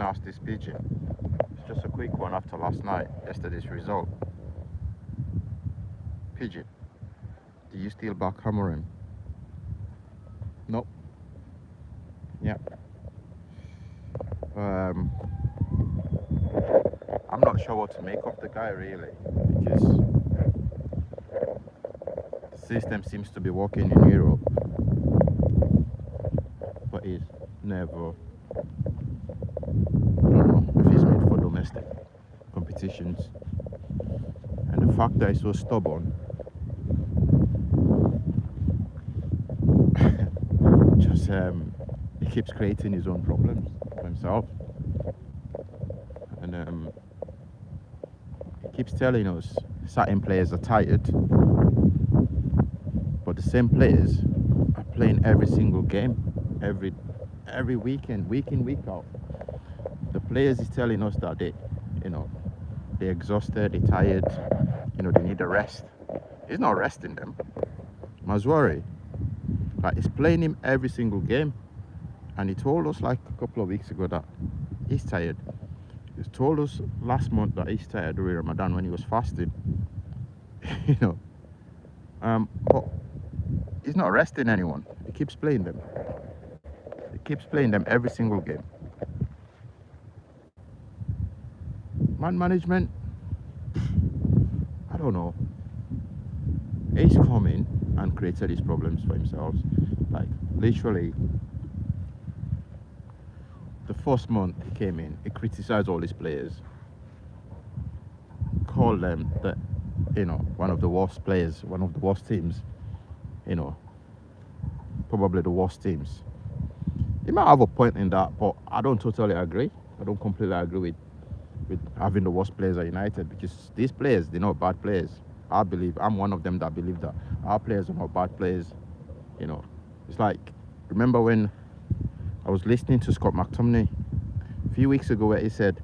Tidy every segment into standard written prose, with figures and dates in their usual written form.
ask this pigeon. It's just a quick one after yesterday's result. Pigeon, do you still back Amorim? Nope. Yeah. I'm not sure what to make of the guy really, because the system seems to be working in Europe, but he's never, I don't know if he's made for domestic competitions. And the fact that he's so stubborn just he keeps creating his own problems for himself. And he keeps telling us certain players are tired, but the same players are playing every single game, every weekend, week in, week out. The players is telling us that they're exhausted, they're tired, they need a rest. He's not resting them. Mazwari, like, he's playing him every single game, and he told us like a couple of weeks ago that he's tired. He told us last month that he's tired during Ramadan when he was fasting. But he's not resting anyone. He keeps playing them. He keeps playing them every single game. Man management, I don't know. He's come in and created these problems for himself. Like, literally, the first month he came in, he criticized all his players, called them one of the worst players, one of the worst teams, probably the worst teams. He might have a point in that, but I don't totally agree. I don't completely agree with having the worst players at United, because these players, they're not bad players. I'm one of them that believe that our players are not bad players. It's like, remember when I was listening to Scott McTominay a few weeks ago where he said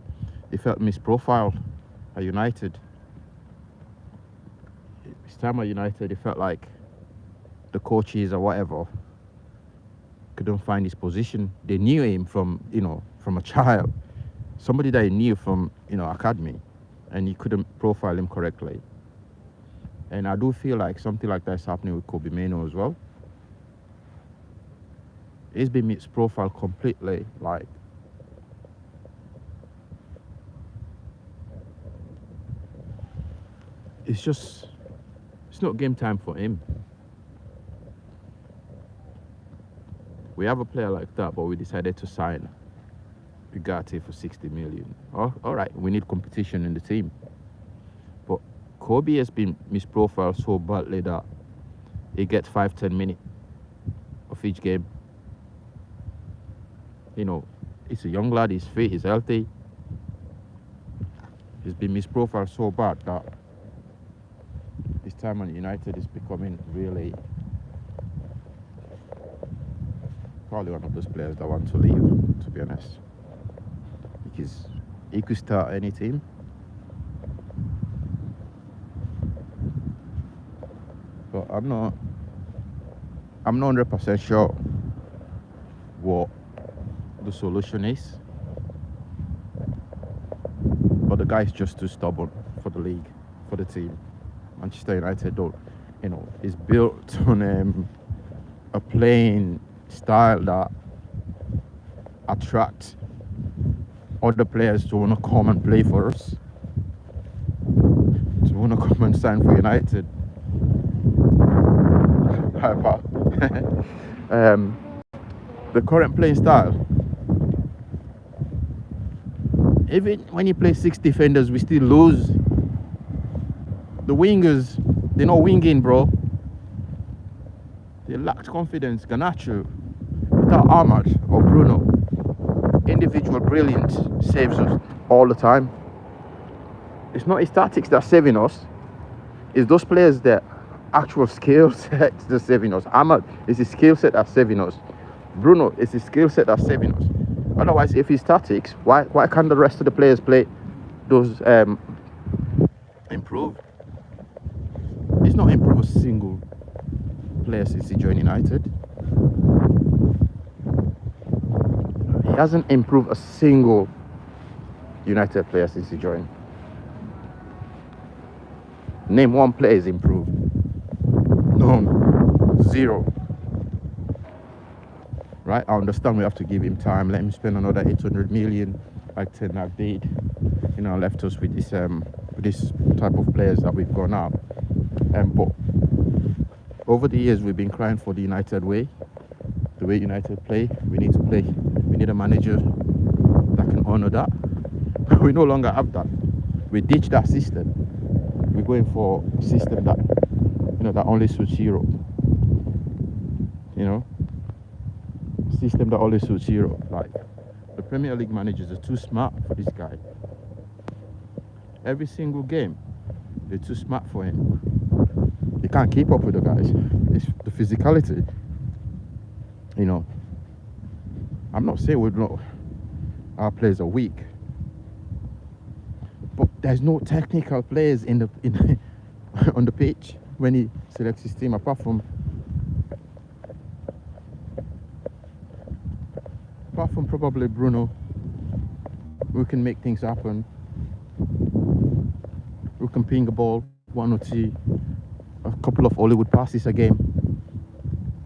he felt misprofiled at United. His time at United, he felt like the coaches or whatever couldn't find his position. They knew him from a child, somebody that he knew from academy, and he couldn't profile him correctly. And I do feel like something like that is happening with Kobe Mainoo as well. He's been misprofiled completely. Like, it's not game time for him. We have a player like that, but we decided to sign Ugarte for 60 million. Oh, all right, we need competition in the team. But Kobe has been misprofiled so badly that he gets 5-10 minutes of each game. He's a young lad, he's fit, he's healthy. He's been misprofiled so bad that his time at United is becoming really probably one of those players that want to leave, to be honest. Because he could start any team. But I'm not 100% sure what the solution is. But the guy's just too stubborn for the league, for the team. Manchester United is built on a playing style that attracts other players to want to come and play for us, to want to come and sign for United. The current playing style, even when you play 6 defenders, we still lose. The wingers, they're not winging, bro. They lacked confidence. Garnacho, without Ahmad or Bruno, individual brilliance saves us all the time. It's not his tactics that's saving us. It's those players that actual skill set that's saving us. Ahmad is his skill set that's saving us. Bruno is his skill set that's saving us. Otherwise, if his tactics, why can't the rest of the players play those improve? He's not improved a single player since he joined United. He hasn't improved a single United player since he joined. Name one player is improved. None. Zero. Right? I understand we have to give him time, let him spend another 800 million like Ten Hag did. You know, left us with this type of players that we've gone out. But over the years we've been crying for the United way, the way United play. We need to play. We need a manager that can honour that. We no longer have that. We ditched that system. We're going for a system that, you know, that only suits Europe. You know, system that only suits Europe. Like, the Premier League managers are too smart for this guy. Every single game, they're too smart for him. He can't keep up with the guys. It's the physicality. You know, I'm not saying our players are weak, but there's no technical players in the on the pitch when he selects his team, apart from probably Bruno, who can make things happen, who can ping a ball, one or two, a couple of Hollywood passes a game.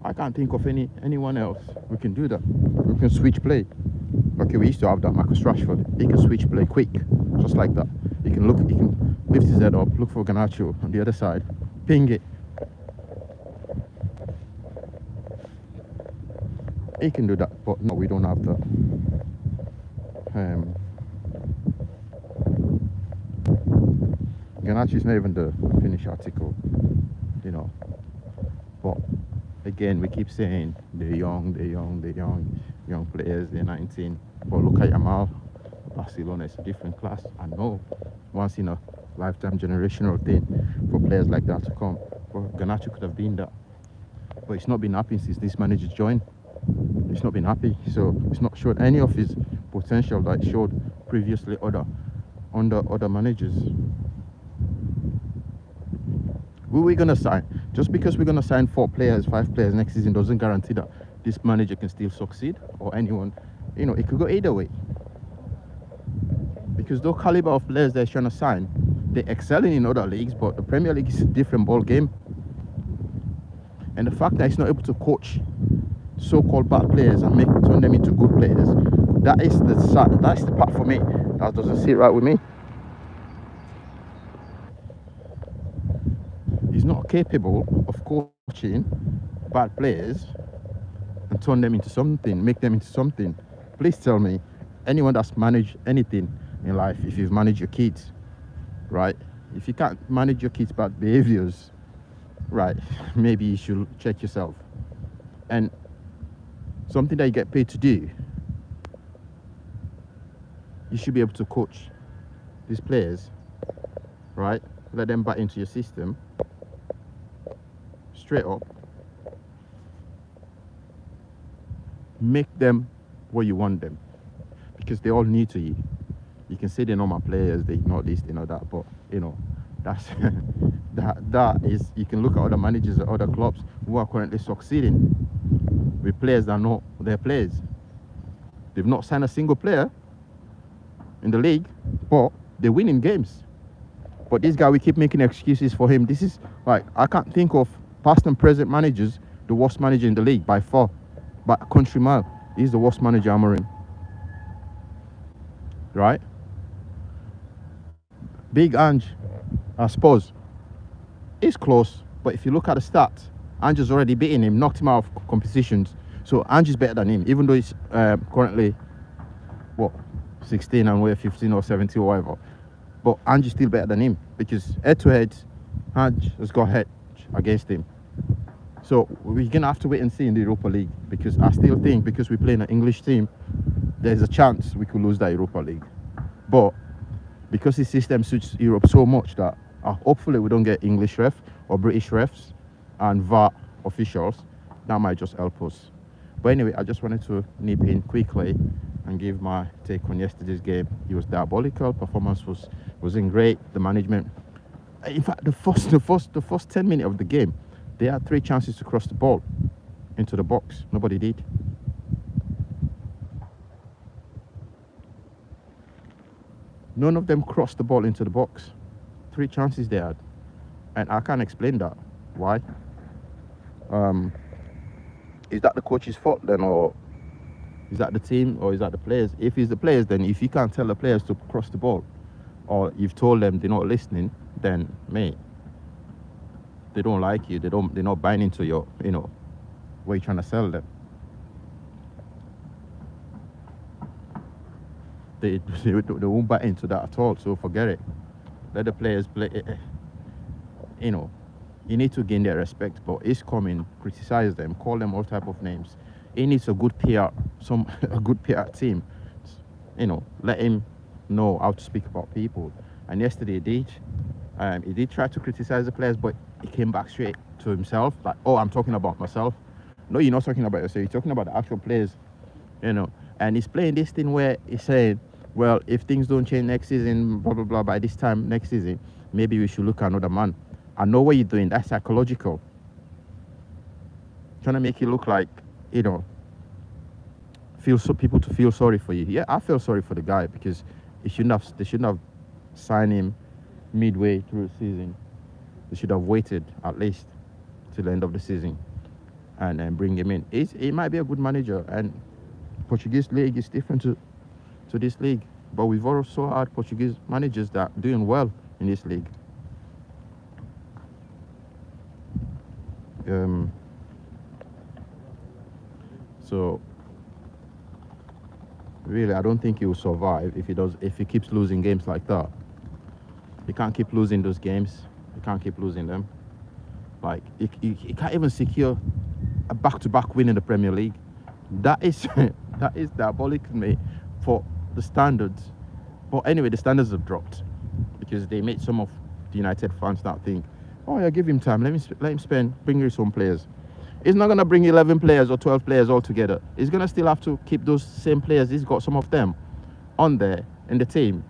I can't think of anyone else who can do that. Who can switch play. Okay, we used to have that, Marcus Rashford. He can switch play quick, just like that. He can lift his head up, look for Garnacho on the other side, ping it. He can do that, but no, we don't have that. Garnacho's not even the finished article, you know. But again, we keep saying they're young players, they're 19. But look at Yamal, Barcelona is a different class. I know, once in a lifetime generational thing for players like that to come. But Garnacho could have been that. But it's not been happening since this manager joined. It's not been happy, so it's not showed any of his potential that it showed previously under other managers. Who are we gonna sign? Just because we're gonna sign 4 players, 5 players next season doesn't guarantee that this manager can still succeed, or anyone. You know, it could go either way. Because those caliber of players they're trying to sign, they're excelling in other leagues, but the Premier League is a different ball game. And the fact that he's not able to coach so-called bad players and turn them into good players, that's the part for me that doesn't sit right with me. He's not capable of coaching bad players and turn them into something, make them into something. Please tell me, anyone that's managed anything in life, if you've managed your kids, right? If you can't manage your kids' bad behaviors, right, maybe you should check yourself. And something that you get paid to do, you should be able to coach these players, right? Let them buy into your system straight up, make them what you want them, because they're all new to you. You can say they're not my players, they know this, they know that, but you know, that's that is, you can look at other managers at other clubs who are currently succeeding with players that know their players. They've not signed a single player in the league, but they're winning games. But this guy, we keep making excuses for him. This is like, I can't think of past and present managers, the worst manager in the league by far, by a country mile. He's the worst manager, Amorim. Right? Big Ange, I suppose, is close. But if you look at the stats, Ange has already beaten him, knocked him out of competitions. So Ange is better than him, even though he's currently, what, 16 and we're 15 or 17 or whatever. But Ange is still better than him, because head-to-head, Ange has got head against him. So we're going to have to wait and see in the Europa League, because I still think, because we play in an English team, there's a chance we could lose that Europa League. But because his system suits Europe so much that hopefully we don't get English refs or British refs and VAR officials, that might just help us. But anyway, I just wanted to nip in quickly and give my take on yesterday's game. It was diabolical. Performance wasn't great. The management, in fact, the first 10 minutes of the game, they had 3 chances to cross the ball into the box. Nobody did. None of them crossed the ball into the box. 3 chances they had, and I can't explain that. Why? Is that the coach's fault then, or is that the team, or is that the players? If it's the players, then if you can't tell the players to cross the ball, or you've told them they're not listening, then mate, they don't like you. They're not buying into your, what you're trying to sell them. They won't buy into that at all. So forget it. Let the players play. You need to gain their respect. But he's coming, criticize them, call them all type of names. He needs a good PR, a good PR team. Let him know how to speak about people. And yesterday he did try to criticize the players, but he came back straight to himself. Like, oh, I'm talking about myself. No, you're not talking about yourself. You're talking about the actual players. And he's playing this thing where he's saying, well, if things don't change next season, blah, blah, blah, by this time next season, maybe we should look at another man. I know what you're doing. That's psychological. Trying to make you look like, people to feel sorry for you. Yeah, I feel sorry for the guy because they shouldn't have signed him midway through the season. They should have waited at least till the end of the season and then bring him in. He might be a good manager, and Portuguese league is different to this league, but we've also had Portuguese managers that are doing well in this league. So really, I don't think he will survive if he keeps losing games like that. He can't keep losing those games. He can't keep losing them. Like he can't even secure a back-to-back win in the Premier League. That is diabolical, mate, for the standards. But anyway, the standards have dropped because they made some of the United fans not think, oh yeah, give him time, let him bring his own players. He's not going to bring 11 players or 12 players all together. He's going to still have to keep those same players. He's got some of them on there in the team.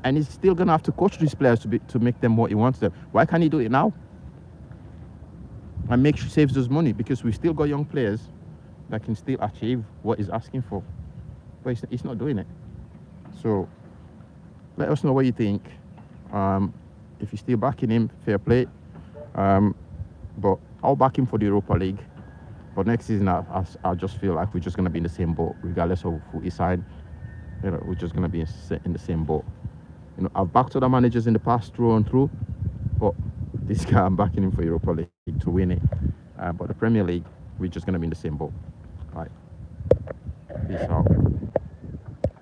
And he's still going to have to coach these players to make them what he wants them. Why can't he do it now? And make sure he saves those money, because we've still got young players that can still achieve what he's asking for. But he's not doing it. So let us know what you think. If you're still backing him, fair play. But I'll back him for the Europa League. But next season, I just feel like we're just going to be in the same boat, regardless of who he signed. We're just going to be in the same boat. I've backed other managers in the past through and through, but this guy, I'm backing him for Europa League to win it. But the Premier League, we're just going to be in the same boat. Right. Peace out.